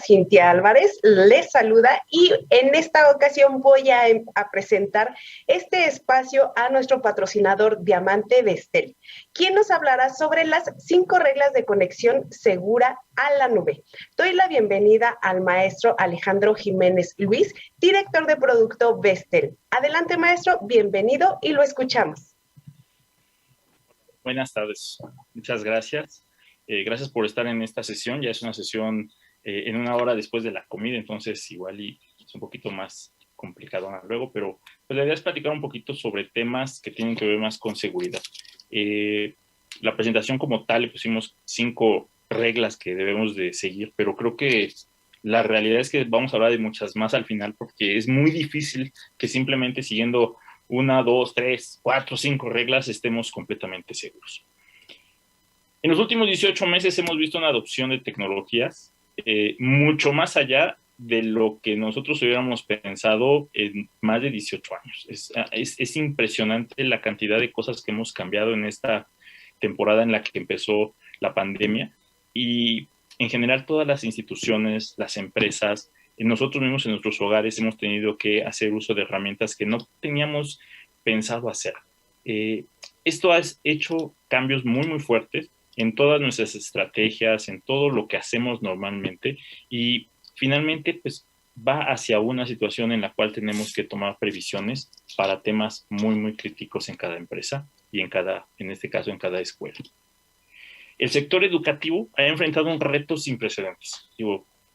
Cintia Álvarez les saluda y en esta ocasión voy a presentar este espacio a nuestro patrocinador Diamante Vestel, quien nos hablará sobre las 5 reglas de conexión segura a la nube. Doy la bienvenida al maestro Alejandro Jiménez Luis, director de producto Vestel. Adelante, maestro, bienvenido y lo escuchamos. Buenas tardes, muchas gracias. Gracias por estar en esta sesión. Ya es una sesión en una hora después de la comida, entonces igual y es un poquito más complicado luego, pero pues la idea es platicar un poquito sobre temas que tienen que ver más con seguridad. La presentación como tal le pusimos 5 reglas que debemos de seguir, pero creo que la realidad es que vamos a hablar de muchas más al final, porque es muy difícil que simplemente siguiendo 1, 2, 3, 4, 5 reglas estemos completamente seguros. En los últimos 18 meses hemos visto una adopción de tecnologías mucho más allá de lo que nosotros hubiéramos pensado en más de 18 años. Es impresionante la cantidad de cosas que hemos cambiado en esta temporada en la que empezó la pandemia, y en general todas las instituciones, las empresas, nosotros mismos en nuestros hogares hemos tenido que hacer uso de herramientas que no teníamos pensado hacer. Esto ha hecho cambios muy, muy fuertes en todas nuestras estrategias, en todo lo que hacemos normalmente, y finalmente pues va hacia una situación en la cual tenemos que tomar previsiones para temas muy, muy críticos en cada empresa y en este caso en cada escuela. El sector educativo ha enfrentado un reto sin precedentes.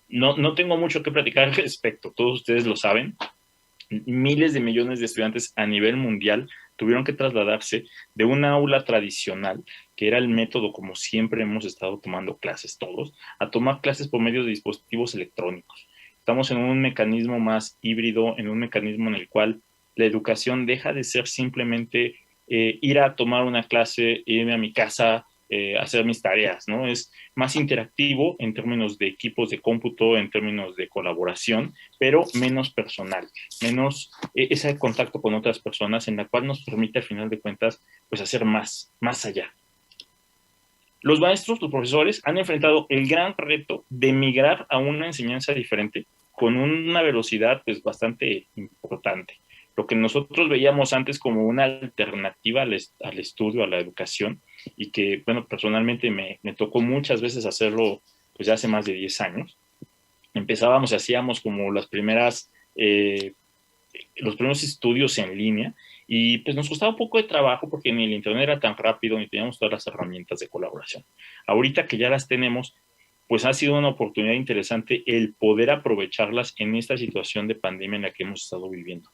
No tengo mucho que platicar al respecto, todos ustedes lo saben. Miles de millones de estudiantes a nivel mundial tuvieron que trasladarse de una aula tradicional, que era el método como siempre hemos estado tomando clases todos, a tomar clases por medio de dispositivos electrónicos. Estamos en un mecanismo más híbrido, en un mecanismo en el cual la educación deja de ser simplemente ir a tomar una clase, irme a mi casa, hacer mis tareas, ¿no? Es más interactivo en términos de equipos de cómputo, en términos de colaboración, pero menos personal, menos ese contacto con otras personas, en la cual nos permite al final de cuentas pues hacer más allá. Los maestros, los profesores han enfrentado el gran reto de migrar a una enseñanza diferente con una velocidad pues bastante importante. Lo que nosotros veíamos antes como una alternativa al estudio, a la educación, y que, bueno, personalmente me tocó muchas veces hacerlo pues ya hace más de 10 años. Empezábamos, hacíamos como los primeros estudios en línea, y pues nos costaba un poco de trabajo porque ni el internet era tan rápido ni teníamos todas las herramientas de colaboración. Ahorita que ya las tenemos, pues ha sido una oportunidad interesante el poder aprovecharlas en esta situación de pandemia en la que hemos estado viviendo.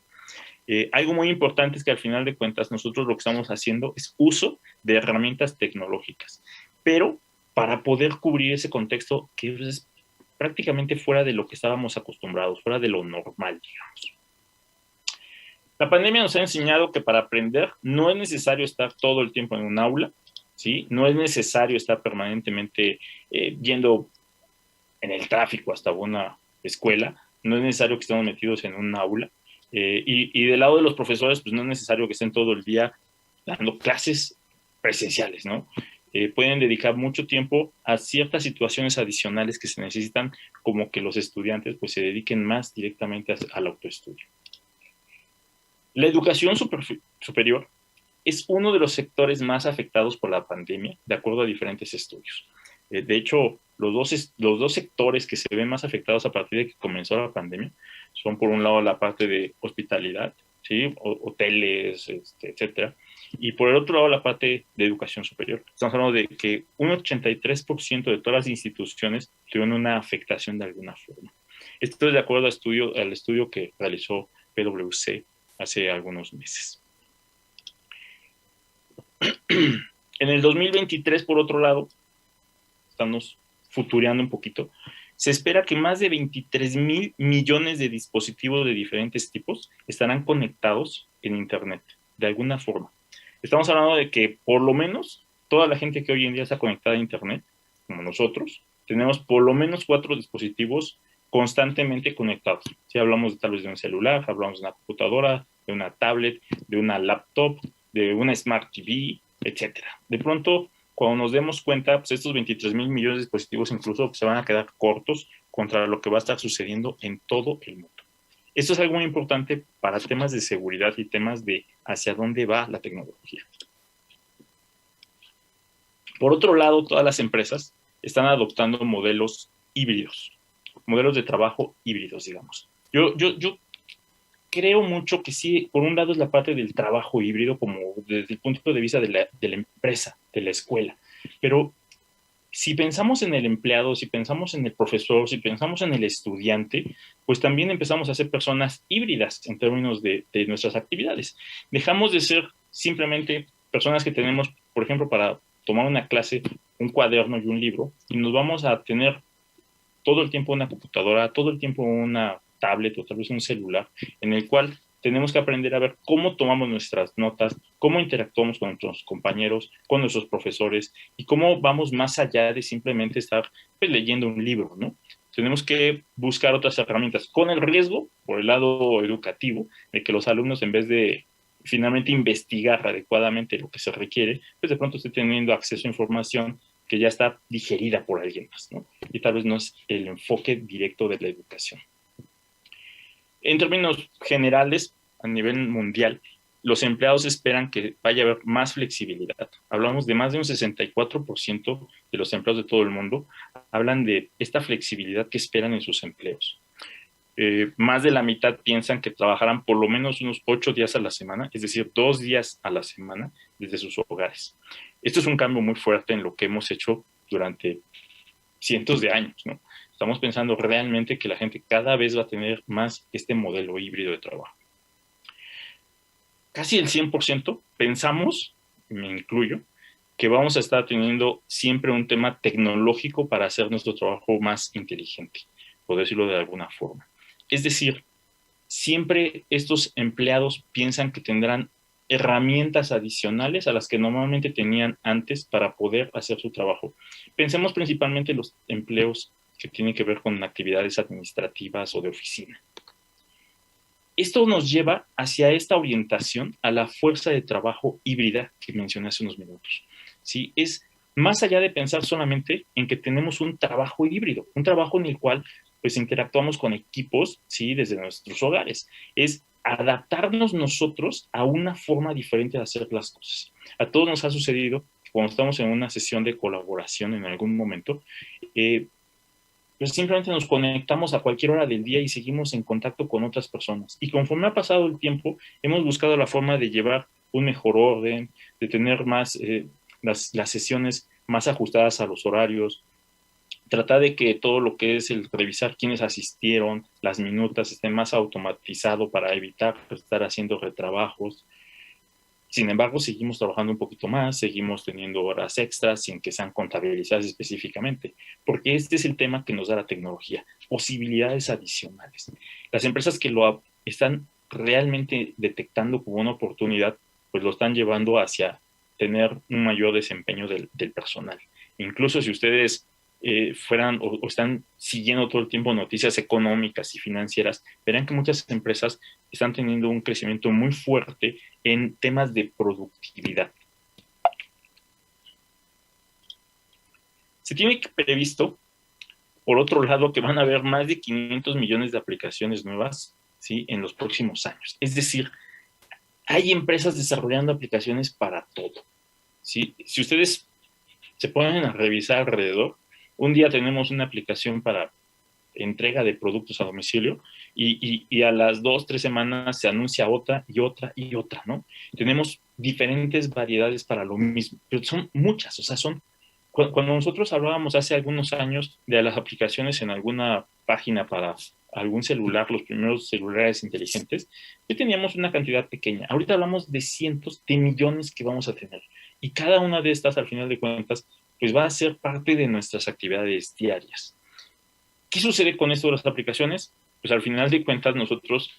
Algo muy importante es que al final de cuentas nosotros lo que estamos haciendo es uso de herramientas tecnológicas, pero para poder cubrir ese contexto que es prácticamente fuera de lo que estábamos acostumbrados, fuera de lo normal, digamos. La pandemia nos ha enseñado que para aprender no es necesario estar todo el tiempo en un aula, ¿sí? No es necesario estar permanentemente yendo en el tráfico hasta una escuela, no es necesario que estemos metidos en un aula. Y del lado de los profesores, pues no es necesario que estén todo el día dando clases presenciales, ¿no? Pueden dedicar mucho tiempo a ciertas situaciones adicionales que se necesitan, como que los estudiantes pues se dediquen más directamente al autoestudio. La educación superior es uno de los sectores más afectados por la pandemia, de acuerdo a diferentes estudios. De hecho, los dos sectores que se ven más afectados a partir de que comenzó la pandemia son, por un lado, la parte de hospitalidad, ¿sí? Hoteles, etcétera, y por el otro lado, la parte de educación superior. Estamos hablando de que un 83% de todas las instituciones tuvieron una afectación de alguna forma. Esto es de acuerdo al estudio que realizó PwC hace algunos meses. En el 2023, por otro lado, estamos futureando un poquito, se espera que más de 23,000 millones de dispositivos de diferentes tipos estarán conectados en Internet, de alguna forma. Estamos hablando de que por lo menos toda la gente que hoy en día está conectada a Internet, como nosotros, tenemos por lo menos 4 dispositivos constantemente conectados. Si hablamos tal vez de un celular, hablamos de una computadora, de una tablet, de una laptop, de una Smart TV, etc. De pronto, cuando nos demos cuenta, pues estos 23,000 millones de dispositivos incluso pues, se van a quedar cortos contra lo que va a estar sucediendo en todo el mundo. Esto es algo muy importante para temas de seguridad y temas de hacia dónde va la tecnología. Por otro lado, todas las empresas están adoptando modelos híbridos, modelos de trabajo híbridos, digamos. Yo creo mucho que sí, por un lado es la parte del trabajo híbrido, como desde el punto de vista de la empresa, de la escuela, pero si pensamos en el empleado, si pensamos en el profesor, si pensamos en el estudiante, pues también empezamos a ser personas híbridas en términos de nuestras actividades. Dejamos de ser simplemente personas que tenemos, por ejemplo, para tomar una clase, un cuaderno y un libro, y nos vamos a tener todo el tiempo una computadora, todo el tiempo una tablet o tal vez un celular, en el cual tenemos que aprender a ver cómo tomamos nuestras notas, cómo interactuamos con nuestros compañeros, con nuestros profesores y cómo vamos más allá de simplemente estar pues, leyendo un libro, ¿no? Tenemos que buscar otras herramientas con el riesgo, por el lado educativo, de que los alumnos en vez de finalmente investigar adecuadamente lo que se requiere, pues de pronto estén teniendo acceso a información que ya está digerida por alguien más, ¿no? Y tal vez no es el enfoque directo de la educación. En términos generales, a nivel mundial, los empleados esperan que vaya a haber más flexibilidad. Hablamos de más de un 64% de los empleados de todo el mundo hablan de esta flexibilidad que esperan en sus empleos. Más de la mitad piensan que trabajarán por lo menos unos 8 días a la semana, es decir, 2 días a la semana desde sus hogares. Esto es un cambio muy fuerte en lo que hemos hecho durante cientos de años, ¿no? Estamos pensando realmente que la gente cada vez va a tener más este modelo híbrido de trabajo. Casi el 100% pensamos, me incluyo, que vamos a estar teniendo siempre un tema tecnológico para hacer nuestro trabajo más inteligente, por decirlo de alguna forma. Es decir, siempre estos empleados piensan que tendrán herramientas adicionales a las que normalmente tenían antes para poder hacer su trabajo. Pensemos principalmente en los empleos que tienen que ver con actividades administrativas o de oficina. Esto nos lleva hacia esta orientación a la fuerza de trabajo híbrida que mencioné hace unos minutos. ¿Sí? Es más allá de pensar solamente en que tenemos un trabajo híbrido, un trabajo en el cual pues interactuamos con equipos, ¿sí? Desde nuestros hogares. Es adaptarnos nosotros a una forma diferente de hacer las cosas. A todos nos ha sucedido que cuando estamos en una sesión de colaboración en algún momento, pues simplemente nos conectamos a cualquier hora del día y seguimos en contacto con otras personas. Y conforme ha pasado el tiempo, hemos buscado la forma de llevar un mejor orden, de tener más las sesiones más ajustadas a los horarios, tratar de que todo lo que es el revisar quiénes asistieron, las minutas, esté más automatizado para evitar estar haciendo retrabajos. Sin embargo, seguimos trabajando un poquito más, seguimos teniendo horas extras sin que sean contabilizadas específicamente, porque este es el tema que nos da la tecnología, posibilidades adicionales. Las empresas que lo están realmente detectando como una oportunidad, pues lo están llevando hacia tener un mayor desempeño del personal. Incluso si ustedes fueran o están siguiendo todo el tiempo noticias económicas y financieras, verán que muchas empresas están teniendo un crecimiento muy fuerte en temas de productividad. Se tiene previsto, por otro lado, que van a haber más de 500 millones de aplicaciones nuevas, ¿sí? En los próximos años. Es decir, hay empresas desarrollando aplicaciones para todo, ¿sí? Si ustedes se ponen a revisar alrededor, un día tenemos una aplicación para entrega de productos a domicilio y a las 2, 3 semanas se anuncia otra y otra y otra, ¿no? Tenemos diferentes variedades para lo mismo, pero son muchas, o sea, cuando nosotros hablábamos hace algunos años de las aplicaciones en alguna página para algún celular, los primeros celulares inteligentes, ya teníamos una cantidad pequeña. Ahorita hablamos de cientos de millones que vamos a tener. Y cada una de estas, al final de cuentas, pues va a ser parte de nuestras actividades diarias. ¿Qué sucede con esto de las aplicaciones? Pues al final de cuentas nosotros,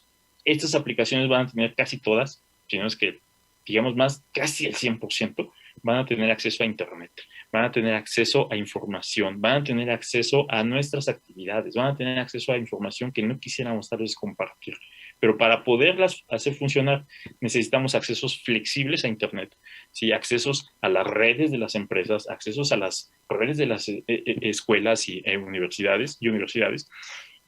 estas aplicaciones van a tener casi todas, si no es que digamos más, casi el 100%, van a tener acceso a Internet, van a tener acceso a información, van a tener acceso a nuestras actividades, van a tener acceso a información que no quisiéramos tal vez compartir, pero para poderlas hacer funcionar necesitamos accesos flexibles a Internet, ¿sí? Accesos a las redes de las empresas, accesos a las redes de las escuelas y universidades,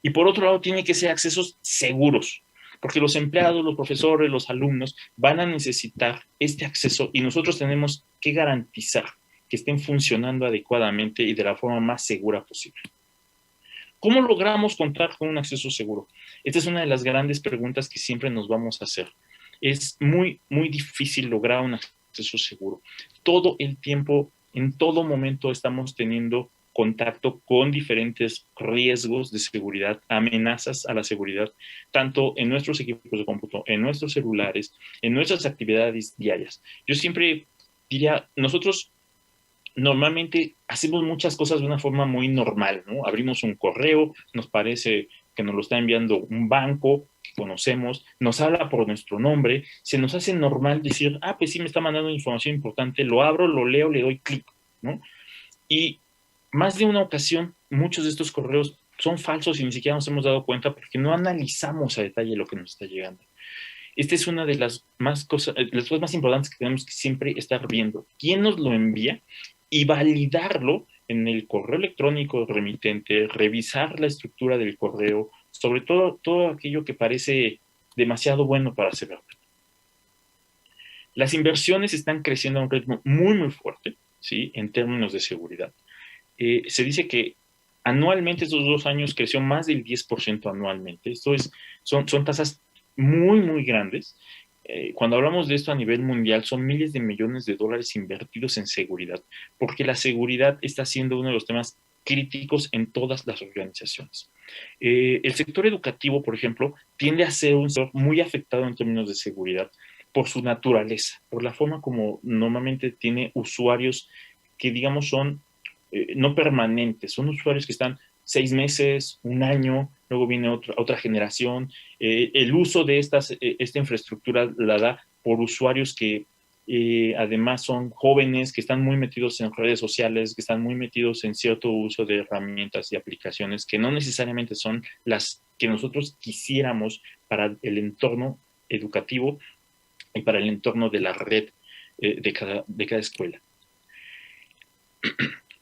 y por otro lado tiene que ser accesos seguros, porque los empleados, los profesores, los alumnos van a necesitar este acceso y nosotros tenemos que garantizar que estén funcionando adecuadamente y de la forma más segura posible. ¿Cómo logramos contar con un acceso seguro? Esta es una de las grandes preguntas que siempre nos vamos a hacer. Es muy, muy difícil lograr un acceso seguro. Todo el tiempo, en todo momento estamos teniendo contacto con diferentes riesgos de seguridad, amenazas a la seguridad, tanto en nuestros equipos de cómputo, en nuestros celulares, en nuestras actividades diarias. Yo siempre diría, nosotros normalmente hacemos muchas cosas de una forma muy normal, ¿no? Abrimos un correo, nos parece que nos lo está enviando un banco que conocemos, nos habla por nuestro nombre, se nos hace normal decir, ah, pues sí, me está mandando información importante, lo abro, lo leo, le doy clic, ¿no? Y más de una ocasión, muchos de estos correos son falsos y ni siquiera nos hemos dado cuenta porque no analizamos a detalle lo que nos está llegando. Esta es una de las las cosas más importantes que tenemos que siempre estar viendo. ¿Quién nos lo envía? Y validarlo en el correo electrónico remitente, revisar la estructura del correo, sobre todo aquello que parece demasiado bueno para ser verdad. Las inversiones están creciendo a un ritmo muy, muy fuerte, ¿sí? En términos de seguridad. Se dice que anualmente estos 2 años creció más del 10% anualmente. Son tasas muy, muy grandes. Cuando hablamos de esto a nivel mundial, son miles de millones de dólares invertidos en seguridad, porque la seguridad está siendo uno de los temas críticos en todas las organizaciones. El sector educativo, por ejemplo, tiende a ser un sector muy afectado en términos de seguridad por su naturaleza, por la forma como normalmente tiene usuarios que, digamos, son no permanentes, son usuarios que están 6 meses, un año, luego viene otra generación. El uso de esta infraestructura la da por usuarios que además son jóvenes, que están muy metidos en redes sociales, que están muy metidos en cierto uso de herramientas y aplicaciones que no necesariamente son las que nosotros quisiéramos para el entorno educativo y para el entorno de la red de cada escuela.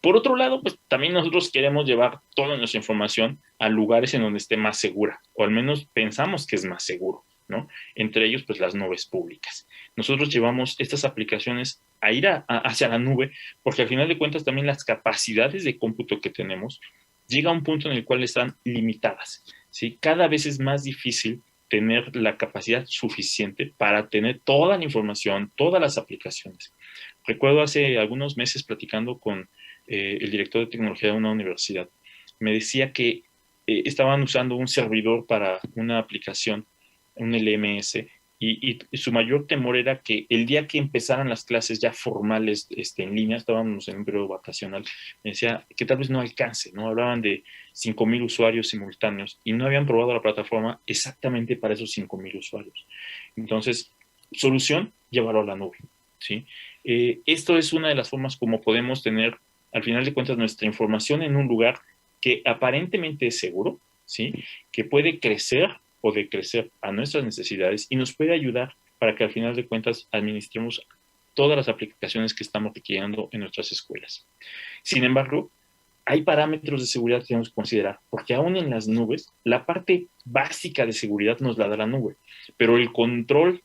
Por otro lado, pues también nosotros queremos llevar toda nuestra información a lugares en donde esté más segura, o al menos pensamos que es más seguro, ¿no? Entre ellos, pues las nubes públicas. Nosotros llevamos estas aplicaciones a ir hacia la nube, porque al final de cuentas también las capacidades de cómputo que tenemos llega a un punto en el cual están limitadas, ¿sí? Cada vez es más difícil tener la capacidad suficiente para tener toda la información, todas las aplicaciones. Recuerdo hace algunos meses platicando con el director de tecnología de una universidad, me decía que estaban usando un servidor para una aplicación, un LMS, y su mayor temor era que el día que empezaran las clases ya formales en línea, estábamos en un periodo vacacional, me decía que tal vez no alcance, ¿no? Hablaban de 5,000 usuarios simultáneos y no habían probado la plataforma exactamente para esos 5,000 usuarios. Entonces, solución, llevarlo a la nube, ¿sí? Esto es una de las formas como podemos tener, al final de cuentas, nuestra información en un lugar que aparentemente es seguro, ¿sí? Que puede crecer o decrecer a nuestras necesidades y nos puede ayudar para que al final de cuentas administremos todas las aplicaciones que estamos requiriendo en nuestras escuelas. Sin embargo, hay parámetros de seguridad que tenemos que considerar, porque aún en las nubes, la parte básica de seguridad nos la da la nube, pero el control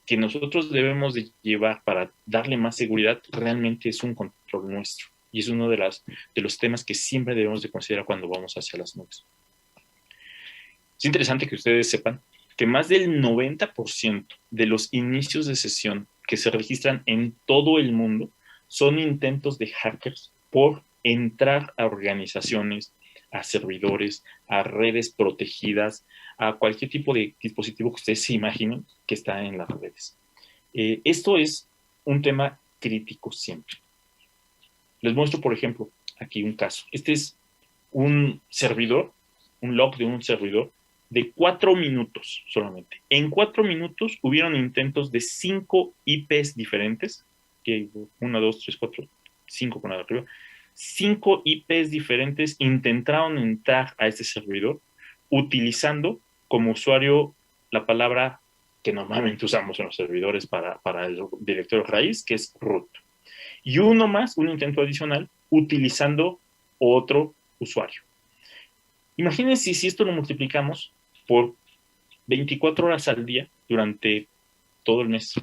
que nosotros debemos de llevar para darle más seguridad realmente es un control nuestro. Y es uno de los temas que siempre debemos de considerar cuando vamos hacia las nubes. Es interesante que ustedes sepan que más del 90% de los inicios de sesión que se registran en todo el mundo son intentos de hackers por entrar a organizaciones, a servidores, a redes protegidas, a cualquier tipo de dispositivo que ustedes se imaginen que está en las redes. Esto es un tema crítico siempre. Les muestro, por ejemplo, aquí un caso. Este es un servidor, un log de un servidor de 4 minutos solamente. En 4 minutos hubieron intentos de 5 IPs diferentes, que 1, 2, 3, 4, 5 con la de arriba. 5 IPs diferentes intentaron entrar a este servidor utilizando como usuario la palabra que normalmente usamos en los servidores para el directorio raíz, que es root. Y uno más, un intento adicional, utilizando otro usuario. Imagínense si esto lo multiplicamos por 24 horas al día durante todo el mes.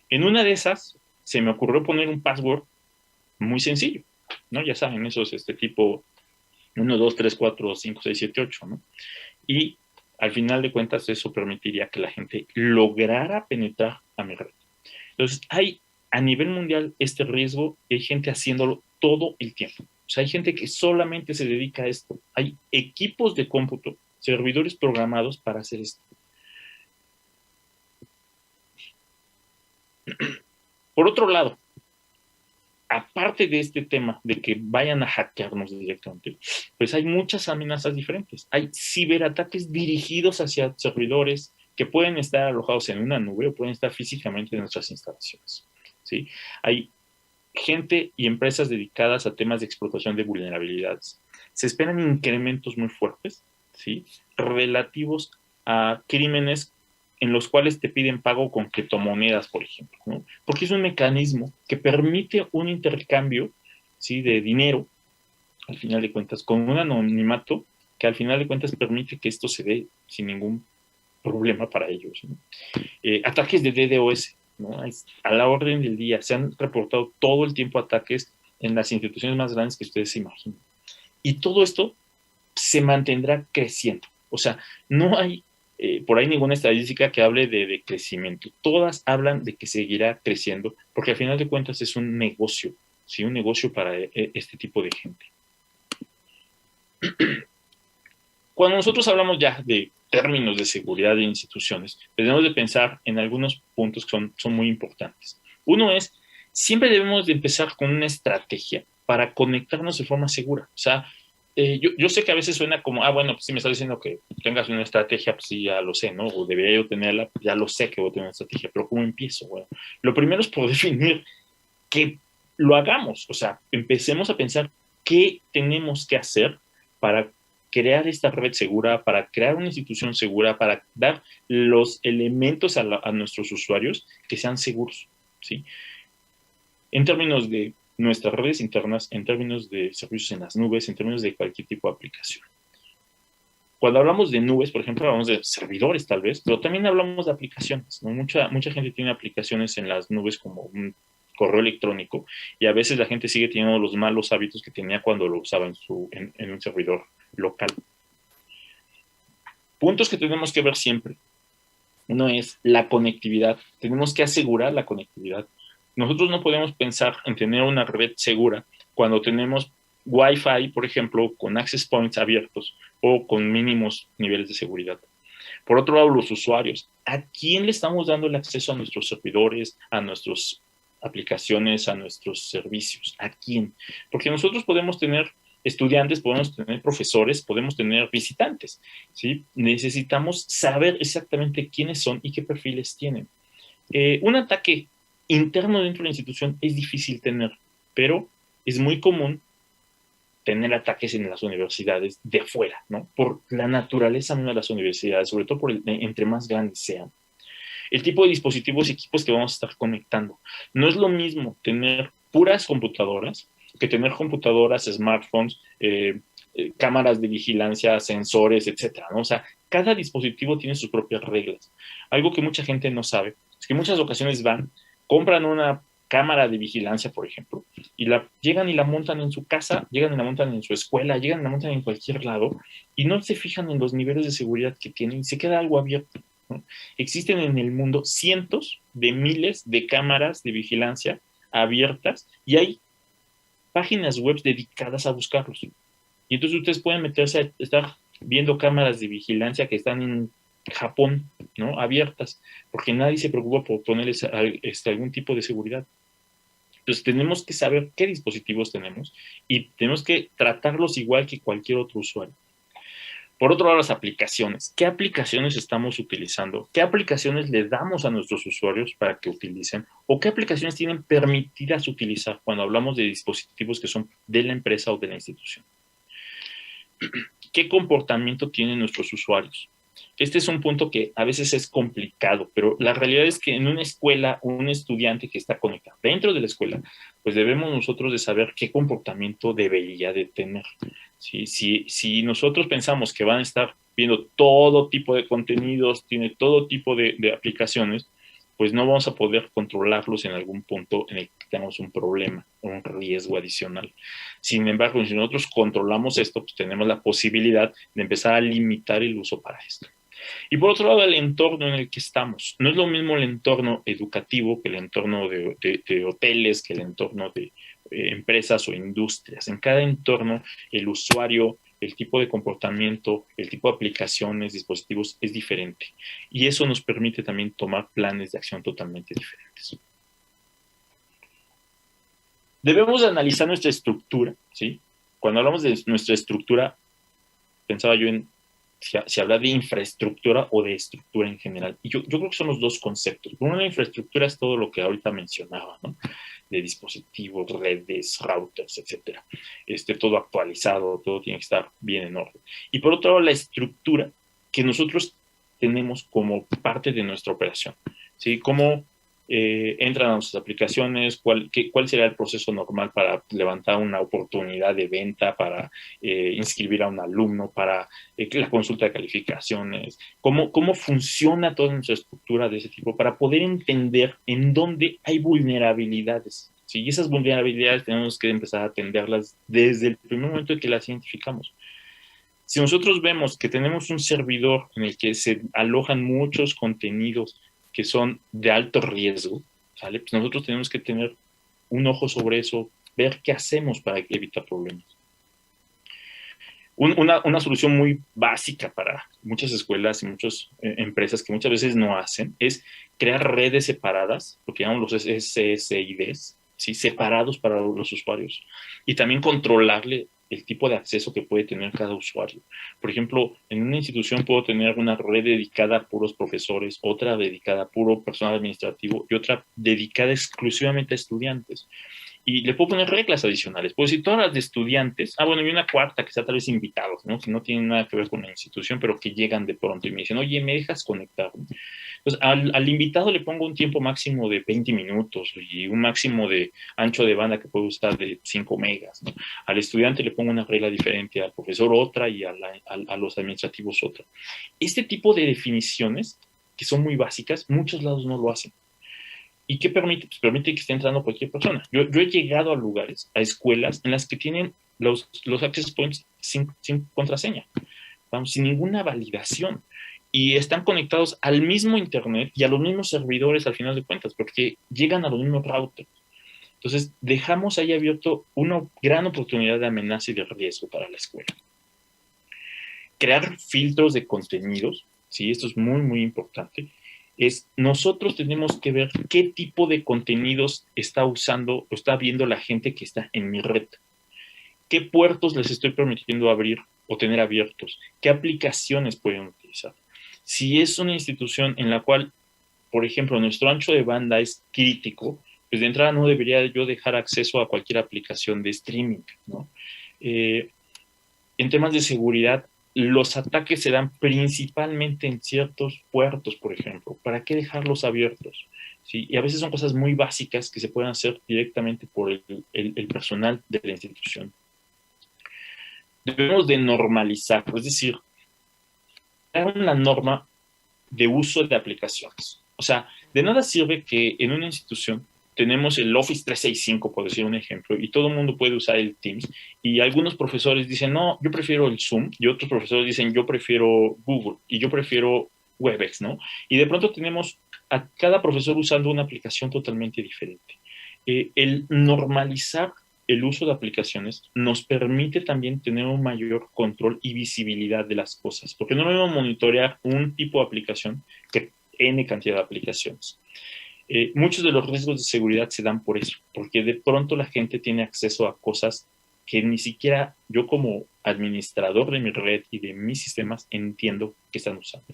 En una de esas, se me ocurrió poner un password muy sencillo, ¿no? Ya saben, esos tipo 1, 2, 3, 4, 5, 6, 7, 8, ¿no? Y al final de cuentas eso permitiría que la gente lograra penetrar a mi red. Entonces, hay a nivel mundial este riesgo y hay gente haciéndolo todo el tiempo. O sea, hay gente que solamente se dedica a esto. Hay equipos de cómputo, servidores programados para hacer esto. Por otro lado, aparte de este tema de que vayan a hackearnos directamente, pues hay muchas amenazas diferentes. Hay ciberataques dirigidos hacia servidores que pueden estar alojados en una nube o pueden estar físicamente en nuestras instalaciones, ¿sí? Hay gente y empresas dedicadas a temas de explotación de vulnerabilidades. Se esperan incrementos muy fuertes, ¿sí? Relativos a crímenes en los cuales te piden pago con criptomonedas, por ejemplo, ¿no? Porque es un mecanismo que permite un intercambio, ¿sí?, de dinero, al final de cuentas, con un anonimato que al final de cuentas permite que esto se dé sin ningún problema para ellos, ¿no? Ataques de DDoS, ¿no? A la orden del día. Se han reportado todo el tiempo ataques en las instituciones más grandes que ustedes se imaginen. Y todo esto se mantendrá creciendo. O sea, no hay por ahí ninguna estadística que hable de crecimiento. Todas hablan de que seguirá creciendo, porque al final de cuentas es un negocio, ¿sí? Un negocio para este tipo de gente. Cuando nosotros hablamos ya de términos de seguridad de instituciones, debemos de pensar en algunos puntos que son muy importantes. Uno es, siempre debemos de empezar con una estrategia para conectarnos de forma segura. O sea, yo sé que a veces suena como, bueno, pues si me está diciendo que tengas una estrategia, pues sí, ya lo sé, ¿no? O debería yo tenerla, pues ya lo sé que voy a tener una estrategia, pero ¿cómo empiezo? Bueno, lo primero es por definir que lo hagamos, o sea, empecemos a pensar qué tenemos que hacer para crear esta red segura, para crear una institución segura, para dar los elementos a nuestros usuarios que sean seguros, ¿sí? En términos de nuestras redes internas, en términos de servicios en las nubes, en términos de cualquier tipo de aplicación. Cuando hablamos de nubes, por ejemplo, hablamos de servidores tal vez, pero también hablamos de aplicaciones, ¿no? Mucha gente tiene aplicaciones en las nubes como un correo electrónico y a veces la gente sigue teniendo los malos hábitos que tenía cuando lo usaba en un servidor local. Puntos que tenemos que ver siempre. Uno es la conectividad. Tenemos que asegurar la conectividad. Nosotros no podemos pensar en tener una red segura cuando tenemos Wi-Fi, por ejemplo, con access points abiertos o con mínimos niveles de seguridad. Por otro lado, los usuarios. ¿A quién le estamos dando el acceso a nuestros servidores, a nuestras aplicaciones, a nuestros servicios? ¿A quién? Porque nosotros podemos tener estudiantes, podemos tener profesores, podemos tener visitantes, ¿sí? Necesitamos saber exactamente quiénes son y qué perfiles tienen. Un ataque interno dentro de la institución es difícil tener, pero es muy común tener ataques en las universidades de fuera, ¿no? Por la naturaleza misma de las universidades, sobre todo entre más grandes sean. El tipo de dispositivos y equipos que vamos a estar conectando. No es lo mismo tener puras computadoras que tener computadoras, smartphones, cámaras de vigilancia, sensores, etcétera, ¿no? O sea, cada dispositivo tiene sus propias reglas. Algo que mucha gente no sabe es que en muchas ocasiones compran una cámara de vigilancia, por ejemplo, y llegan y la montan en su casa, llegan y la montan en su escuela, llegan y la montan en cualquier lado, y no se fijan en los niveles de seguridad que tienen, y se queda algo abierto, ¿no? Existen en el mundo cientos de miles de cámaras de vigilancia abiertas, y hay páginas web dedicadas a buscarlos. Y entonces ustedes pueden meterse a estar viendo cámaras de vigilancia que están en Japón, ¿no? Abiertas, porque nadie se preocupa por ponerles algún tipo de seguridad. Entonces tenemos que saber qué dispositivos tenemos y tenemos que tratarlos igual que cualquier otro usuario. Por otro lado, las aplicaciones. ¿Qué aplicaciones estamos utilizando? ¿Qué aplicaciones le damos a nuestros usuarios para que utilicen? ¿O qué aplicaciones tienen permitidas utilizar cuando hablamos de dispositivos que son de la empresa o de la institución? ¿Qué comportamiento tienen nuestros usuarios? este es un punto que a veces es complicado, pero la realidad es que en una escuela, un estudiante que está conectado dentro de la escuela, pues debemos nosotros de saber qué comportamiento debería de tener. ¿Sí? Si nosotros pensamos que van a estar viendo todo tipo de contenidos, tiene todo tipo de aplicaciones, pues no vamos a poder controlarlos en algún punto en el que tengamos un problema, un riesgo adicional. Sin embargo, si nosotros controlamos esto, pues tenemos la posibilidad de empezar a limitar el uso para esto. Y por otro lado, el entorno en el que estamos. No es lo mismo el entorno educativo que el entorno de hoteles, que el entorno de empresas o industrias. En cada entorno, el usuario, el tipo de comportamiento, el tipo de aplicaciones, dispositivos es diferente. Y eso nos permite también tomar planes de acción totalmente diferentes. Debemos analizar nuestra estructura, ¿sí? Cuando hablamos de nuestra estructura, pensaba yo en si habla de infraestructura o de estructura en general. Y yo creo que son los dos conceptos. Uno, la infraestructura es todo lo que ahorita mencionaba, ¿no? De dispositivos, redes, routers, etcétera. Todo actualizado, todo tiene que estar bien en orden. Y por otro lado, la estructura que nosotros tenemos como parte de nuestra operación, ¿sí? Cómo entran a nuestras aplicaciones, cuál será el proceso normal para levantar una oportunidad de venta, para inscribir a un alumno, para la consulta de calificaciones, cómo funciona toda nuestra estructura de ese tipo, para poder entender en dónde hay vulnerabilidades. ¿Sí? Y esas vulnerabilidades tenemos que empezar a atenderlas desde el primer momento en que las identificamos. Si nosotros vemos que tenemos un servidor en el que se alojan muchos contenidos que son de alto riesgo, ¿sale? Pues nosotros tenemos que tener un ojo sobre eso, ver qué hacemos para evitar problemas. Una solución muy básica para muchas escuelas y muchas empresas que muchas veces no hacen es crear redes separadas, lo que llamamos los SSIDs, ¿sí? Separados para los usuarios, y también controlarle el tipo de acceso que puede tener cada usuario. Por ejemplo, en una institución puedo tener una red dedicada a puros profesores, otra dedicada a puro personal administrativo y otra dedicada exclusivamente a estudiantes. Y le puedo poner reglas adicionales. Puedo decir todas las de estudiantes. Bueno, y una cuarta que sea tal vez invitados, ¿no? Que no tienen nada que ver con la institución, pero que llegan de pronto y me dicen, oye, ¿me dejas conectar? Entonces, al invitado le pongo un tiempo máximo de 20 minutos y un máximo de ancho de banda que puede usar de 5 megas, ¿no? Al estudiante le pongo una regla diferente, al profesor otra y a los administrativos otra. Este tipo de definiciones, que son muy básicas, muchos lados no lo hacen. ¿Y qué permite? Pues permite que esté entrando cualquier persona. Yo he llegado a lugares, a escuelas, en las que tienen los access points sin contraseña, vamos, sin ninguna validación. Y están conectados al mismo internet y a los mismos servidores al final de cuentas, porque llegan a los mismos routers. Entonces, dejamos ahí abierto una gran oportunidad de amenaza y de riesgo para la escuela. Crear filtros de contenidos, sí, esto es muy, muy importante. Nosotros tenemos que ver qué tipo de contenidos está usando o está viendo la gente que está en mi red. ¿Qué puertos les estoy permitiendo abrir o tener abiertos? ¿Qué aplicaciones pueden utilizar? Si es una institución en la cual, por ejemplo, nuestro ancho de banda es crítico, pues de entrada no debería yo dejar acceso a cualquier aplicación de streaming, ¿no? En temas de seguridad, los ataques se dan principalmente en ciertos puertos, por ejemplo. ¿Para qué dejarlos abiertos? ¿Sí? Y a veces son cosas muy básicas que se pueden hacer directamente por el personal de la institución. Debemos de normalizar, es decir, dar una norma de uso de aplicaciones. O sea, de nada sirve que en una institución tenemos el Office 365, por decir un ejemplo, y todo el mundo puede usar el Teams, y algunos profesores dicen, no, yo prefiero el Zoom, y otros profesores dicen, yo prefiero Google, y yo prefiero Webex, ¿no? Y de pronto tenemos a cada profesor usando una aplicación totalmente diferente. El normalizar el uso de aplicaciones nos permite también tener un mayor control y visibilidad de las cosas, porque no es lo mismo monitorear un tipo de aplicación que N cantidad de aplicaciones. Muchos de los riesgos de seguridad se dan por eso, porque de pronto la gente tiene acceso a cosas que ni siquiera yo como administrador de mi red y de mis sistemas entiendo que están usando.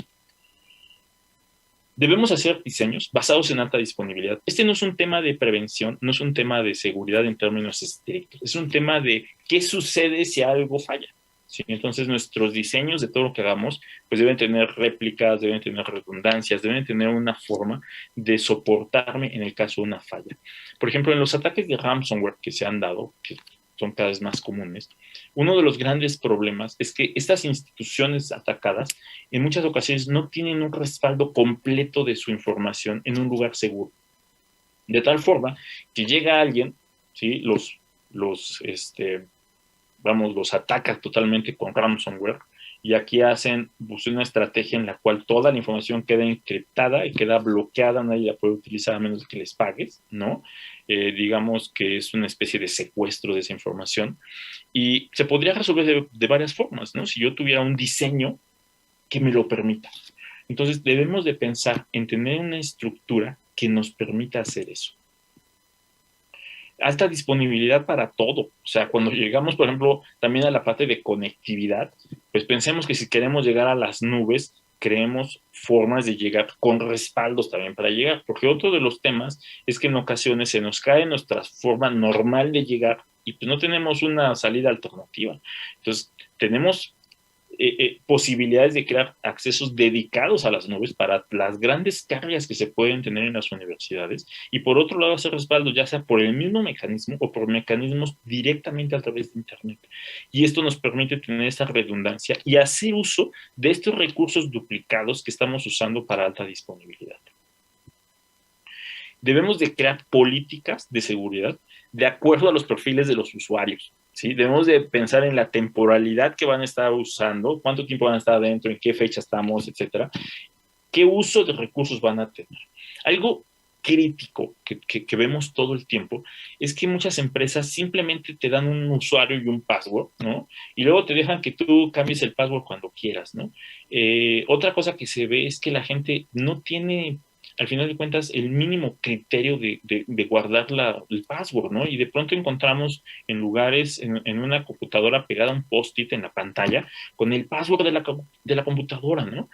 Debemos hacer diseños basados en alta disponibilidad. Este no es un tema de prevención, no es un tema de seguridad en términos estrictos, es un tema de qué sucede si algo falla. ¿sí? Entonces, nuestros diseños de todo lo que hagamos, pues deben tener réplicas, deben tener redundancias, deben tener una forma de soportarme en el caso de una falla. Por ejemplo, en los ataques de ransomware que se han dado, que son cada vez más comunes, uno de los grandes problemas es que estas instituciones atacadas en muchas ocasiones no tienen un respaldo completo de su información en un lugar seguro. De tal forma que llega alguien, ¿sí? Los ataca totalmente con ransomware y aquí hacen pues, una estrategia en la cual toda la información queda encriptada y queda bloqueada, nadie la puede utilizar a menos de que les pagues, ¿no? Digamos que es una especie de secuestro de esa información y se podría resolver de varias formas, ¿no? Si yo tuviera un diseño que me lo permita. Entonces debemos de pensar en tener una estructura que nos permita hacer eso. Alta disponibilidad para todo. O sea, cuando llegamos, por ejemplo, también a la parte de conectividad, pues pensemos que si queremos llegar a las nubes, creemos formas de llegar con respaldos también para llegar, porque otro de los temas es que en ocasiones se nos cae nuestra forma normal de llegar y pues no tenemos una salida alternativa. Entonces, tenemos posibilidades de crear accesos dedicados a las nubes para las grandes cargas que se pueden tener en las universidades y por otro lado hacer respaldo ya sea por el mismo mecanismo o por mecanismos directamente a través de Internet. Y esto nos permite tener esa redundancia y hacer uso de estos recursos duplicados que estamos usando para alta disponibilidad. Debemos de crear políticas de seguridad de acuerdo a los perfiles de los usuarios. ¿Sí? Debemos de pensar en la temporalidad que van a estar usando, cuánto tiempo van a estar adentro, en qué fecha estamos, etcétera. ¿Qué uso de recursos van a tener? Algo crítico que vemos todo el tiempo es que muchas empresas simplemente te dan un usuario y un password, ¿no? Y luego te dejan que tú cambies el password cuando quieras, ¿no? Otra cosa que se ve es que la gente no tiene al final de cuentas, el mínimo criterio de guardar el password, ¿no? Y de pronto encontramos en lugares, en una computadora pegada a un post-it en la pantalla, con el password de la computadora, ¿no?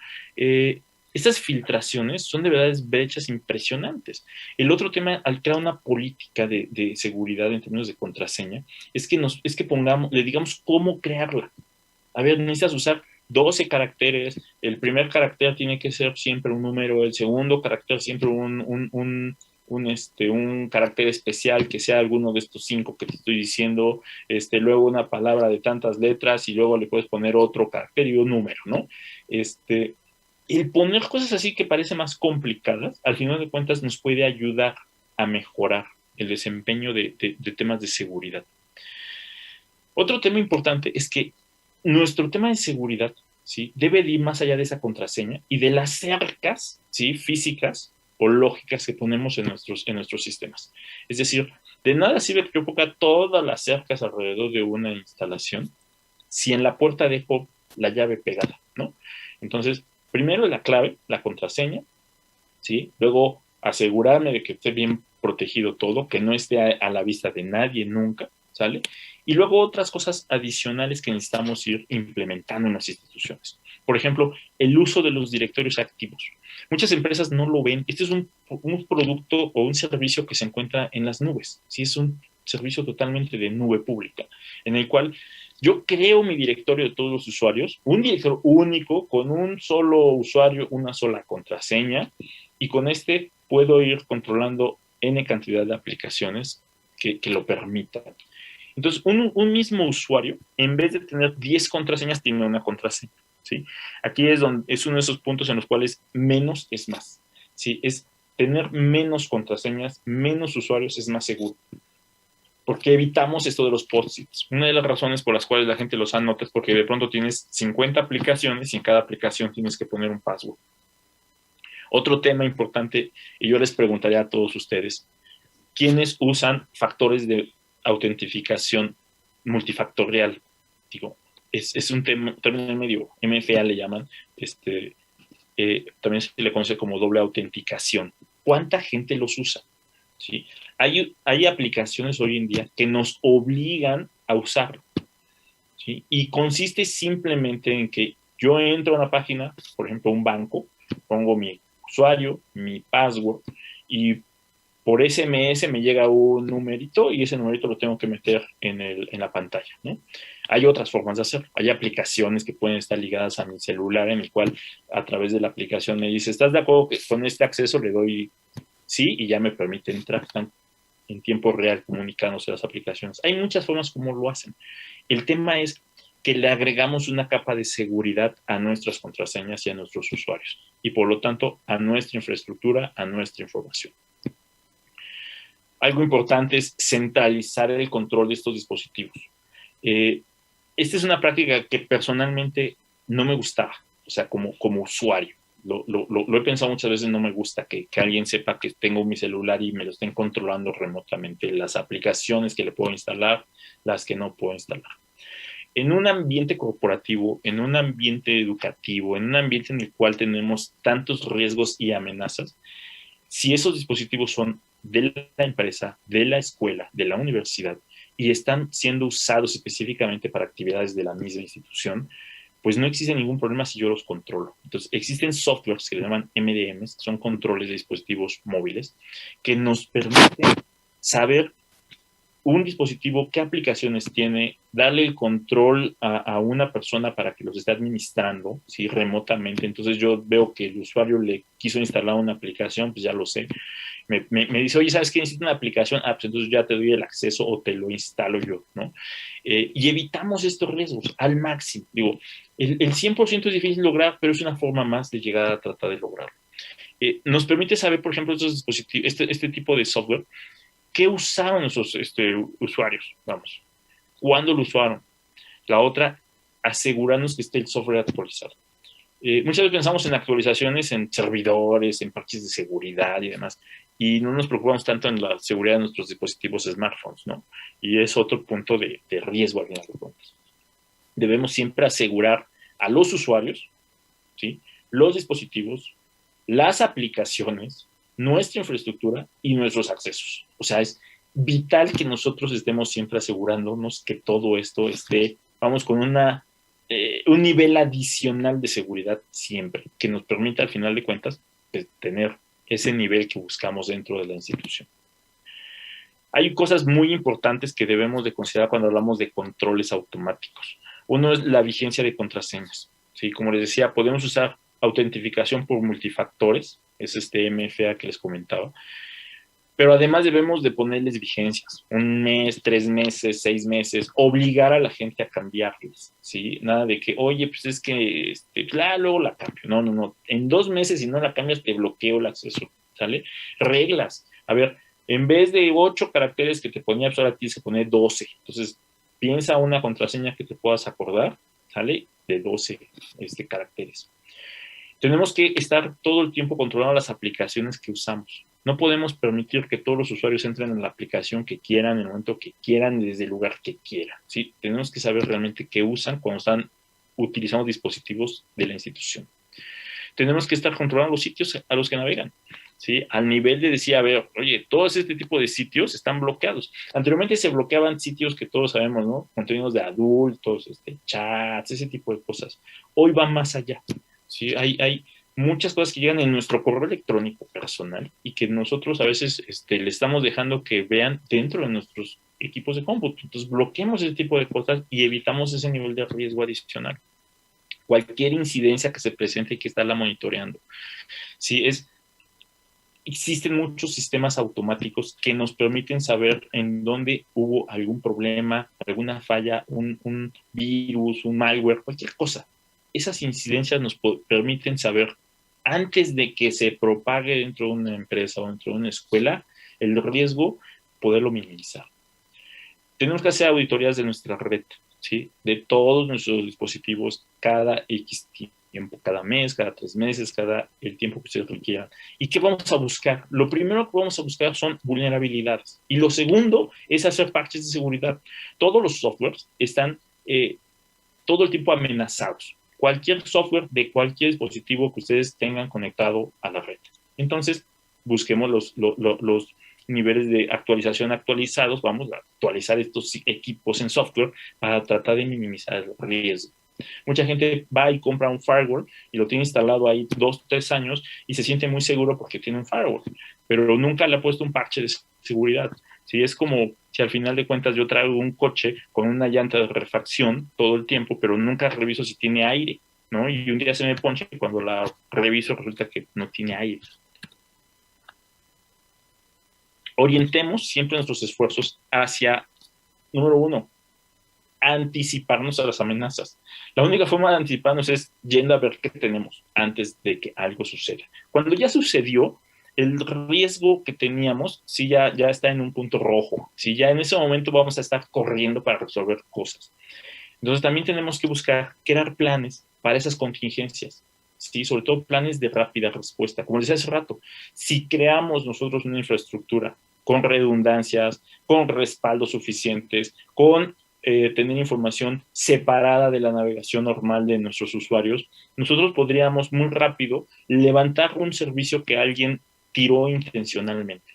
Estas filtraciones son de verdad brechas impresionantes. El otro tema, al crear una política de seguridad en términos de contraseña, es que pongamos, le digamos cómo crearla. A ver, necesitas usar 12 caracteres, el primer carácter tiene que ser siempre un número, el segundo carácter siempre un carácter especial que sea alguno de estos 5 que te estoy diciendo, luego una palabra de tantas letras y luego le puedes poner otro carácter y un número, ¿no? El poner cosas así que parecen más complicadas, al final de cuentas nos puede ayudar a mejorar el desempeño de temas de seguridad. Otro tema importante es que nuestro tema de seguridad, ¿sí? Debe de ir más allá de esa contraseña y de las cercas, ¿sí? Físicas o lógicas que ponemos en nuestros sistemas. Es decir, de nada sirve que yo ponga todas las cercas alrededor de una instalación si en la puerta dejo la llave pegada, ¿no? Entonces, primero la clave, la contraseña, ¿sí? Luego asegurarme de que esté bien protegido todo, que no esté a la vista de nadie nunca, ¿sale? Y luego otras cosas adicionales que necesitamos ir implementando en las instituciones. Por ejemplo, el uso de los directorios activos. Muchas empresas no lo ven. Este es un producto o un servicio que se encuentra en las nubes. ¿Sí? Es un servicio totalmente de nube pública, en el cual yo creo mi directorio de todos los usuarios, un directorio único, con un solo usuario, una sola contraseña, y con puedo ir controlando N cantidad de aplicaciones que lo permitan. Entonces, un mismo usuario, en vez de tener 10 contraseñas, tiene una contraseña, ¿sí? Aquí es uno de esos puntos en los cuales menos es más, ¿sí? Es tener menos contraseñas, menos usuarios es más seguro. Porque evitamos esto de los post-its. Una de las razones por las cuales la gente los anota es porque de pronto tienes 50 aplicaciones y en cada aplicación tienes que poner un password. Otro tema importante, y yo les preguntaría a todos ustedes, ¿quiénes usan factores de autentificación multifactorial? Digo, es un término medio, MFA le llaman, también se le conoce como doble autenticación. ¿Cuánta gente los usa? ¿Sí? Hay aplicaciones hoy en día que nos obligan a usarlo, ¿sí? Y consiste simplemente en que yo entro a una página, por ejemplo, un banco, pongo mi usuario, mi password, y por SMS me llega un numerito y ese numerito lo tengo que meter en la pantalla, ¿no? Hay otras formas de hacerlo. Hay aplicaciones que pueden estar ligadas a mi celular, en el cual a través de la aplicación me dice, ¿estás de acuerdo que con este acceso? Le doy sí y ya me permite entrar en tiempo real comunicándose las aplicaciones. Hay muchas formas como lo hacen. El tema es que le agregamos una capa de seguridad a nuestras contraseñas y a nuestros usuarios y por lo tanto a nuestra infraestructura, a nuestra información. Algo importante es centralizar el control de estos dispositivos. Esta es una práctica que personalmente no me gustaba, o sea, como usuario. Lo he pensado muchas veces, no me gusta que alguien sepa que tengo mi celular y me lo estén controlando remotamente, las aplicaciones que le puedo instalar, las que no puedo instalar. En un ambiente corporativo, en un ambiente educativo, en un ambiente en el cual tenemos tantos riesgos y amenazas, si esos dispositivos son de la empresa, de la escuela, de la universidad, y están siendo usados específicamente para actividades de la misma institución, pues no existe ningún problema si yo los controlo. Entonces, existen softwares que se llaman MDMs, que son controles de dispositivos móviles, que nos permiten saber un dispositivo, qué aplicaciones tiene, darle el control a una persona para que los esté administrando, ¿sí? Remotamente. Entonces yo veo que el usuario le quiso instalar una aplicación, pues ya lo sé. Me dice, oye, ¿sabes qué? Necesito una aplicación. Ah, pues entonces ya te doy el acceso o te lo instalo yo, ¿no? Y evitamos estos riesgos al máximo. Digo, el 100% es difícil lograr, pero es una forma más de llegar a tratar de lograrlo. Nos permite saber, por ejemplo, estos dispositivos, este tipo de software, ¿qué usaron esos usuarios? Vamos, ¿cuándo lo usaron? La otra, asegurarnos que esté el software actualizado. Muchas veces pensamos en actualizaciones en servidores, en parches de seguridad y demás, y no nos preocupamos tanto en la seguridad de nuestros dispositivos smartphones, ¿no? Y es otro punto de riesgo al final de cuentas. Debemos siempre asegurar a los usuarios, ¿sí? Los dispositivos, las aplicaciones, nuestra infraestructura y nuestros accesos. O sea, es vital que nosotros estemos siempre asegurándonos que todo esto esté, vamos, con un nivel adicional de seguridad siempre, que nos permita al final de cuentas pues, tener ese nivel que buscamos dentro de la institución. Hay cosas muy importantes que debemos de considerar cuando hablamos de controles automáticos. Uno es la vigencia de contraseñas. ¿Sí? Como les decía, podemos usar autentificación por multifactores, es este MFA que les comentaba, pero además debemos de ponerles vigencias, 1 mes, 3 meses, 6 meses, obligar a la gente a cambiarles, ¿sí? Nada de que, oye, pues es que, claro, luego la cambio. No, en 2 meses si no la cambias te bloqueo el acceso, ¿sale? Reglas, a ver, en vez de 8 caracteres que te ponía, pues ahora tienes que poner 12, entonces piensa una contraseña que te puedas acordar, ¿sale? De 12 caracteres. Tenemos que estar todo el tiempo controlando las aplicaciones que usamos. No podemos permitir que todos los usuarios entren en la aplicación que quieran, en el momento que quieran, desde el lugar que quieran. ¿Sí? Tenemos que saber realmente qué usan cuando están utilizando dispositivos de la institución. Tenemos que estar controlando los sitios a los que navegan. ¿Sí? Al nivel de decir, a ver, oye, todos este tipo de sitios están bloqueados. Anteriormente se bloqueaban sitios que todos sabemos, ¿no? Contenidos de adultos, chats, ese tipo de cosas. Hoy va más allá. ¿Sí? Hay muchas cosas que llegan en nuestro correo electrónico personal y que nosotros a veces le estamos dejando que vean dentro de nuestros equipos de cómputo. Entonces bloqueamos ese tipo de cosas y evitamos ese nivel de riesgo adicional. Cualquier incidencia que se presente hay que estarla monitoreando. ¿Sí? Existen muchos sistemas automáticos que nos permiten saber en dónde hubo algún problema, alguna falla, un virus, un malware, cualquier cosa. Esas incidencias nos permiten saber, antes de que se propague dentro de una empresa o dentro de una escuela, el riesgo, poderlo minimizar. Tenemos que hacer auditorías de nuestra red, ¿sí? De todos nuestros dispositivos cada X tiempo, cada mes, cada 3 meses, cada el tiempo que ustedes requieran. ¿Y qué vamos a buscar? Lo primero que vamos a buscar son vulnerabilidades. Y lo segundo es hacer parches de seguridad. Todos los softwares están todo el tiempo amenazados. Cualquier software de cualquier dispositivo que ustedes tengan conectado a la red. Entonces, busquemos los niveles de actualización actualizados. Vamos a actualizar estos equipos en software para tratar de minimizar el riesgo. Mucha gente va y compra un firewall y lo tiene instalado ahí 2, 3 años y se siente muy seguro porque tiene un firewall, pero nunca le ha puesto un parche de seguridad. ¿Sí? Es como si al final de cuentas yo traigo un coche con una llanta de refacción todo el tiempo, pero nunca reviso si tiene aire, ¿no? Y un día se me poncha y cuando la reviso resulta que no tiene aire. Orientemos siempre nuestros esfuerzos hacia, número uno, anticiparnos a las amenazas. La única forma de anticiparnos es yendo a ver qué tenemos antes de que algo suceda. Cuando ya sucedió, el riesgo que teníamos, sí ya está en un punto rojo, sí ya en ese momento vamos a estar corriendo para resolver cosas. Entonces también tenemos que buscar crear planes para esas contingencias, ¿sí? Sobre todo planes de rápida respuesta. Como decía hace rato, si creamos nosotros una infraestructura con redundancias, con respaldos suficientes, con tener información separada de la navegación normal de nuestros usuarios, nosotros podríamos muy rápido levantar un servicio que alguien tiró intencionalmente.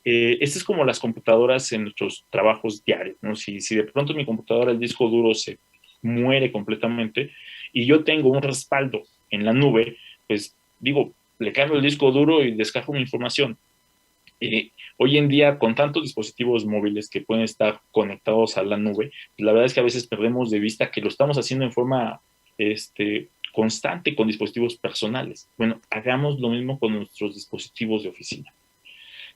Esto es como las computadoras en nuestros trabajos diarios, ¿no? Si de pronto mi computadora, el disco duro se muere completamente y yo tengo un respaldo en la nube, pues digo, le cargo el disco duro y descargo mi información. Hoy en día, con tantos dispositivos móviles que pueden estar conectados a la nube, la verdad es que a veces perdemos de vista que lo estamos haciendo en forma constante con dispositivos personales. Bueno, hagamos lo mismo con nuestros dispositivos de oficina.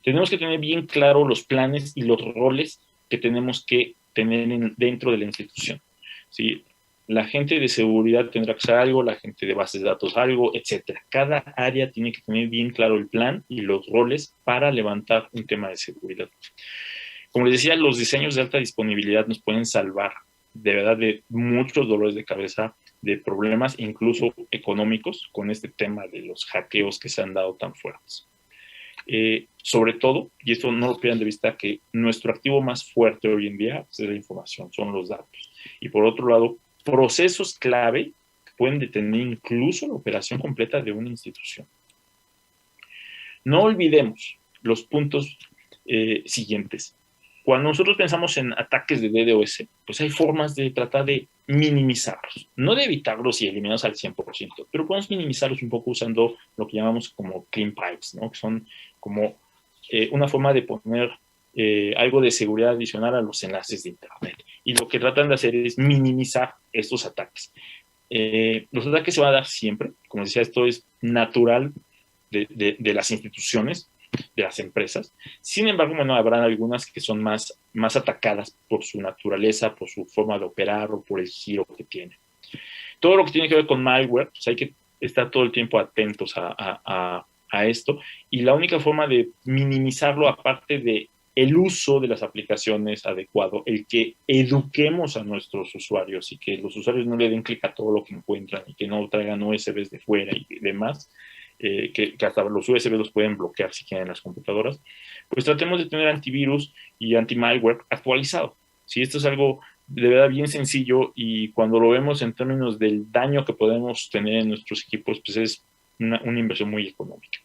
Tenemos que tener bien claro los planes y los roles que tenemos que tener dentro de la institución. ¿Sí? La gente de seguridad tendrá que hacer algo, la gente de bases de datos algo, etcétera. Cada área tiene que tener bien claro el plan y los roles para levantar un tema de seguridad. Como les decía, los diseños de alta disponibilidad nos pueden salvar de verdad de muchos dolores de cabeza, de problemas incluso económicos con este tema de los hackeos que se han dado tan fuertes. Sobre todo, y esto no lo pierdan de vista, que nuestro activo más fuerte hoy en día es la información, son los datos. Y por otro lado, procesos clave que pueden detener incluso la operación completa de una institución. No olvidemos los puntos siguientes. Cuando nosotros pensamos en ataques de DDoS, pues hay formas de tratar de minimizarlos, no de evitarlos y eliminarlos al 100%, pero podemos minimizarlos un poco usando lo que llamamos como clean pipes, ¿no? Que son como una forma de poner algo de seguridad adicional a los enlaces de Internet. Y lo que tratan de hacer es minimizar estos ataques. Los ataques se van a dar siempre, como decía, esto es natural de las instituciones, de las empresas. Sin embargo, bueno, habrá algunas que son más atacadas por su naturaleza, por su forma de operar o por el giro que tiene. Todo lo que tiene que ver con malware, pues hay que estar todo el tiempo atentos a esto, y la única forma de minimizarlo, aparte de el uso de las aplicaciones adecuado, el que eduquemos a nuestros usuarios y que los usuarios no le den clic a todo lo que encuentran y que no traigan USBs de fuera y demás, que hasta los USB los pueden bloquear si quieren las computadoras, pues tratemos de tener antivirus y anti-malware actualizado. Si esto es algo de verdad bien sencillo, y cuando lo vemos en términos del daño que podemos tener en nuestros equipos, pues es una inversión muy económica.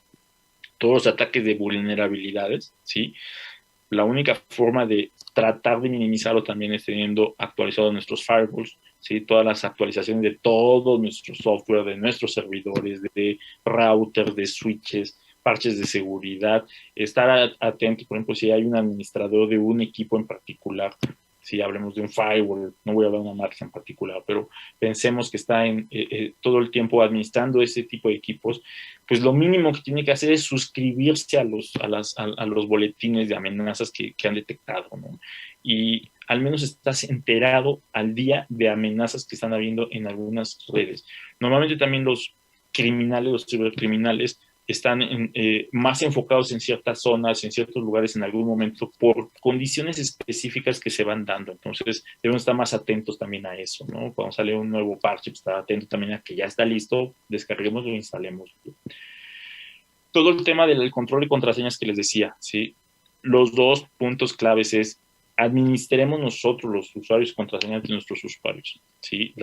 Todos los ataques de vulnerabilidades, ¿sí? La única forma de tratar de minimizarlo también es teniendo actualizados nuestros firewalls, ¿sí? Todas las actualizaciones de todo nuestro software, de nuestros servidores, de routers, de switches, parches de seguridad, estar atento, por ejemplo, si hay un administrador de un equipo en particular, si hablemos de un firewall, no voy a hablar de una marca en particular, pero pensemos que está todo el tiempo administrando ese tipo de equipos, pues lo mínimo que tiene que hacer es suscribirse a los boletines de amenazas que han detectado, ¿no? Y al menos estás enterado al día de amenazas que están habiendo en algunas redes. Normalmente también los criminales, los cibercriminales, están más enfocados en ciertas zonas, en ciertos lugares en algún momento, por condiciones específicas que se van dando. Entonces, debemos estar más atentos también a eso, ¿no? Cuando sale un nuevo parche, pues estar atento también a que ya está listo, descarguemos o instalemos. Todo el tema del control de contraseñas que les decía, ¿sí? Los dos puntos claves es: administremos nosotros los usuarios contraseñas de nuestros usuarios, ¿sí?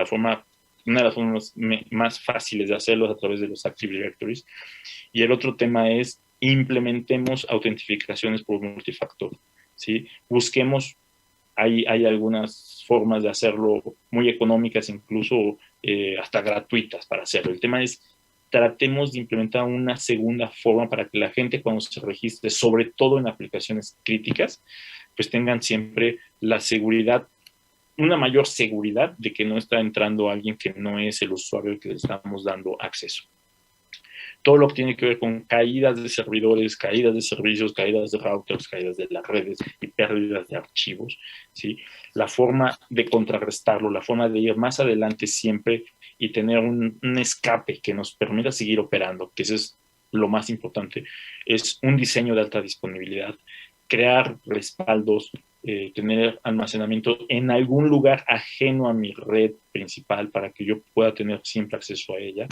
Una de las formas más fáciles de hacerlo es a través de los Active Directories. Y el otro tema es: implementemos autentificaciones por multifactor, ¿sí? Busquemos hay algunas formas de hacerlo muy económicas, incluso hasta gratuitas para hacerlo. El tema es, tratemos de implementar una segunda forma para que la gente cuando se registre, sobre todo en aplicaciones críticas, pues tengan siempre la seguridad, una mayor seguridad de que no está entrando alguien que no es el usuario al que le estamos dando acceso. Todo lo que tiene que ver con caídas de servidores, caídas de servicios, caídas de routers, caídas de las redes y pérdidas de archivos, ¿sí? La forma de contrarrestarlo, la forma de ir más adelante siempre y tener un escape que nos permita seguir operando, que eso es lo más importante, es un diseño de alta disponibilidad, crear respaldos, tener almacenamiento en algún lugar ajeno a mi red principal para que yo pueda tener siempre acceso a ella,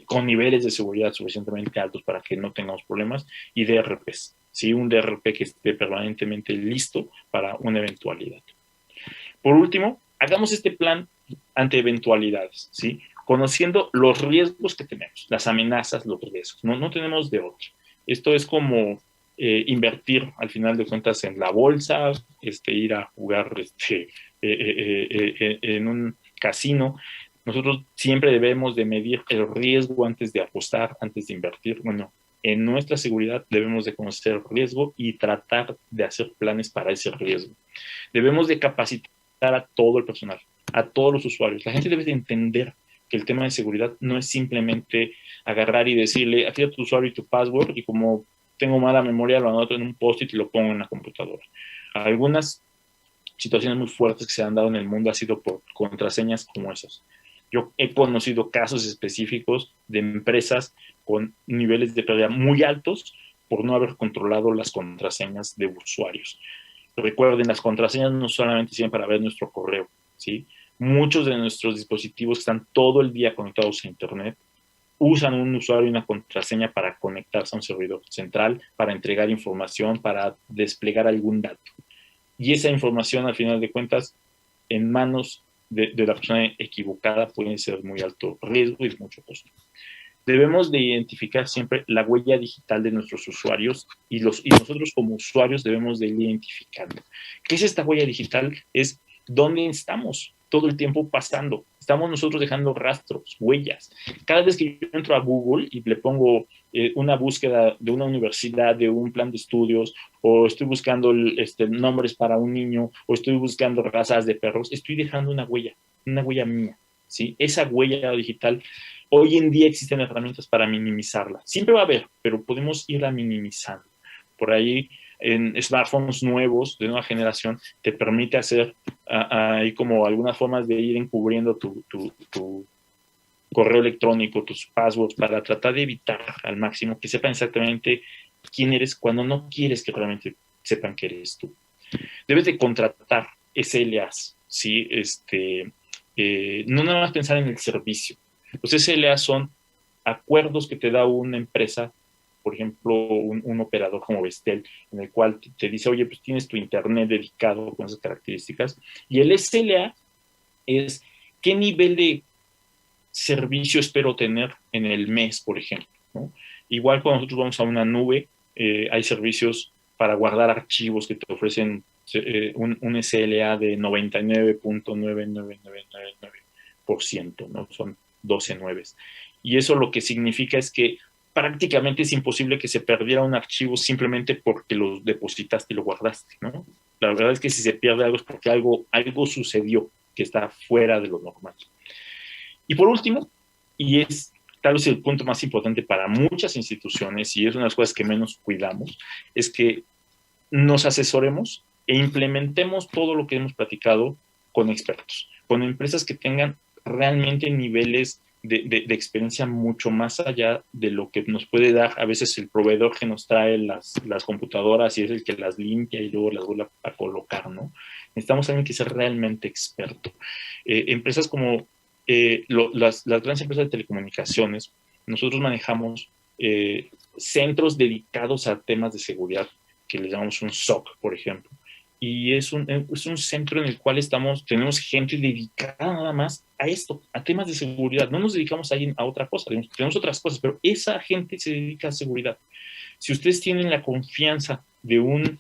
con niveles de seguridad suficientemente altos para que no tengamos problemas, y DRPs, ¿sí? Un DRP que esté permanentemente listo para una eventualidad. Por último, hagamos este plan ante eventualidades, ¿sí? Conociendo los riesgos que tenemos, las amenazas, los riesgos. No tenemos de otro. Esto es como invertir, al final de cuentas, en la bolsa, ir a jugar en un casino. Nosotros siempre debemos de medir el riesgo antes de apostar, antes de invertir. Bueno, en nuestra seguridad debemos de conocer el riesgo y tratar de hacer planes para ese riesgo. Debemos de capacitar a todo el personal, a todos los usuarios. La gente debe de entender que el tema de seguridad no es simplemente agarrar y decirle, aquí a tu usuario y tu password, y como tengo mala memoria, lo anoto en un post-it y lo pongo en la computadora. Algunas situaciones muy fuertes que se han dado en el mundo ha sido por contraseñas como esas. Yo he conocido casos específicos de empresas con niveles de pérdida muy altos por no haber controlado las contraseñas de usuarios. Recuerden, las contraseñas no solamente sirven para ver nuestro correo, ¿sí? Muchos de nuestros dispositivos están todo el día conectados a Internet, usan un usuario y una contraseña para conectarse a un servidor central, para entregar información, para desplegar algún dato. Y esa información, al final de cuentas, en manos de la persona equivocada puede ser muy alto riesgo y de mucho costo. Debemos de identificar siempre la huella digital de nuestros usuarios y nosotros como usuarios debemos de ir identificando. ¿Qué es esta huella digital? Es dónde estamos todo el tiempo pasando. Estamos nosotros dejando rastros, huellas. Cada vez que yo entro a Google y le pongo una búsqueda de una universidad, de un plan de estudios, o estoy buscando nombres para un niño, o estoy buscando razas de perros, estoy dejando una huella mía, ¿sí? Esa huella digital, hoy en día existen herramientas para minimizarla. Siempre va a haber, pero podemos irla minimizando. Por ahí, en smartphones nuevos de nueva generación, te permite hacer ahí como algunas formas de ir encubriendo tu correo electrónico, tus passwords, para tratar de evitar al máximo que sepan exactamente quién eres cuando no quieres que realmente sepan que eres tú. Debes de contratar SLAs, ¿sí? No nada más pensar en el servicio. Los SLAs son acuerdos que te da una empresa, por ejemplo, un operador como Vestel, en el cual te dice, oye, pues tienes tu internet dedicado con esas características, y el SLA es qué nivel de servicio espero tener en el mes, por ejemplo, ¿no? Igual cuando nosotros vamos a una nube, hay servicios para guardar archivos que te ofrecen un SLA de 99.99999%, ¿no? Son 12 nueves. Y eso lo que significa es que prácticamente es imposible que se perdiera un archivo simplemente porque lo depositaste y lo guardaste, ¿no? La verdad es que si se pierde algo es porque algo sucedió que está fuera de lo normal. Y por último, y es tal vez el punto más importante para muchas instituciones, y es una de las cosas que menos cuidamos, es que nos asesoremos e implementemos todo lo que hemos platicado con expertos, con empresas que tengan realmente niveles de experiencia mucho más allá de lo que nos puede dar a veces el proveedor que nos trae las computadoras y es el que las limpia y luego las vuelve a colocar, ¿no? Necesitamos a alguien que sea realmente experto. Empresas como las grandes empresas de telecomunicaciones, nosotros manejamos centros dedicados a temas de seguridad, que le llamamos un SOC, por ejemplo. Y es un centro en el cual tenemos gente dedicada nada más a esto, a temas de seguridad. No nos dedicamos a otra cosa, tenemos otras cosas, pero esa gente se dedica a seguridad. Si ustedes tienen la confianza de un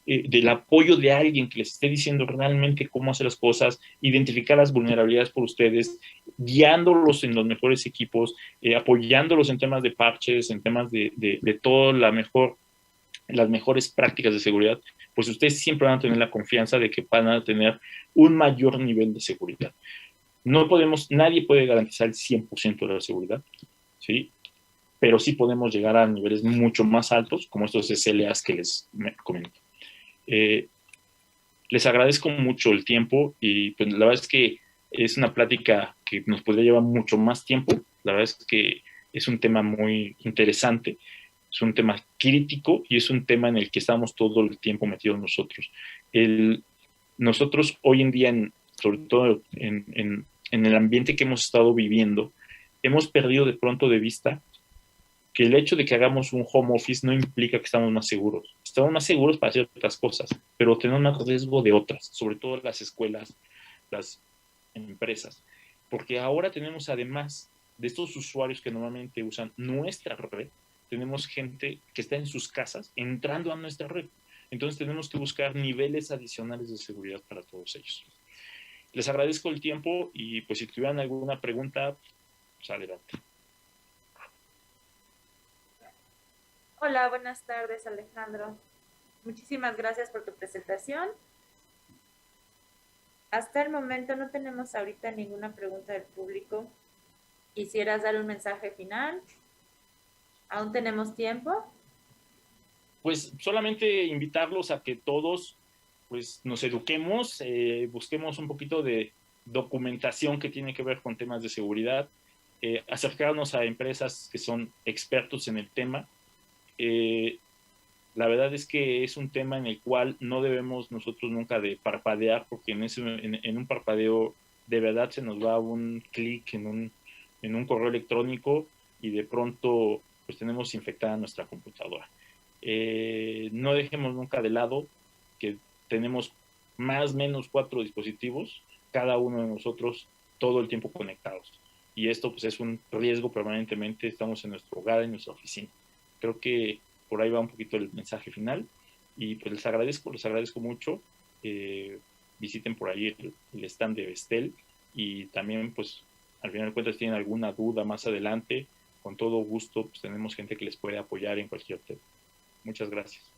del apoyo de alguien que les esté diciendo realmente cómo hacer las cosas, identificar las vulnerabilidades por ustedes, guiándolos en los mejores equipos, apoyándolos en temas de parches, en temas de todo las mejores prácticas de seguridad, pues ustedes siempre van a tener la confianza de que van a tener un mayor nivel de seguridad. No podemos, nadie puede garantizar el 100% de la seguridad, ¿sí? Pero sí podemos llegar a niveles mucho más altos, como estos SLAs que les comento. Les agradezco mucho el tiempo y pues la verdad es que es una plática que nos podría llevar mucho más tiempo. La verdad es que es un tema muy interesante, es un tema crítico y es un tema en el que estamos todo el tiempo metidos nosotros. Nosotros hoy en día, sobre todo en el ambiente que hemos estado viviendo, hemos perdido de pronto de vista que el hecho de que hagamos un home office no implica que estamos más seguros. Estamos más seguros para hacer otras cosas, pero tenemos más riesgo de otras, sobre todo las escuelas, las empresas. Porque ahora tenemos, además de estos usuarios que normalmente usan nuestra red, tenemos gente que está en sus casas entrando a nuestra red. Entonces tenemos que buscar niveles adicionales de seguridad para todos ellos. Les agradezco el tiempo y pues si tuvieran alguna pregunta, pues adelante. Hola, buenas tardes, Alejandro. Muchísimas gracias por tu presentación. Hasta el momento no tenemos ahorita ninguna pregunta del público. ¿Quisieras dar un mensaje final? ¿Aún tenemos tiempo? Pues solamente invitarlos a que todos pues nos eduquemos, busquemos un poquito de documentación que tiene que ver con temas de seguridad, acercarnos a empresas que son expertos en el tema. La verdad es que es un tema en el cual no debemos nosotros nunca de parpadear, porque en un parpadeo de verdad se nos va un clic en un correo electrónico y de pronto pues tenemos infectada nuestra computadora. No dejemos nunca de lado que tenemos más o menos 4 dispositivos, cada uno de nosotros todo el tiempo conectados. Y esto pues es un riesgo permanentemente, estamos en nuestro hogar, en nuestra oficina. Creo que por ahí va un poquito el mensaje final y pues les agradezco mucho. Visiten por ahí el stand de Vestel y también pues al final de cuentas si tienen alguna duda más adelante, con todo gusto pues tenemos gente que les puede apoyar en cualquier tema. Muchas gracias.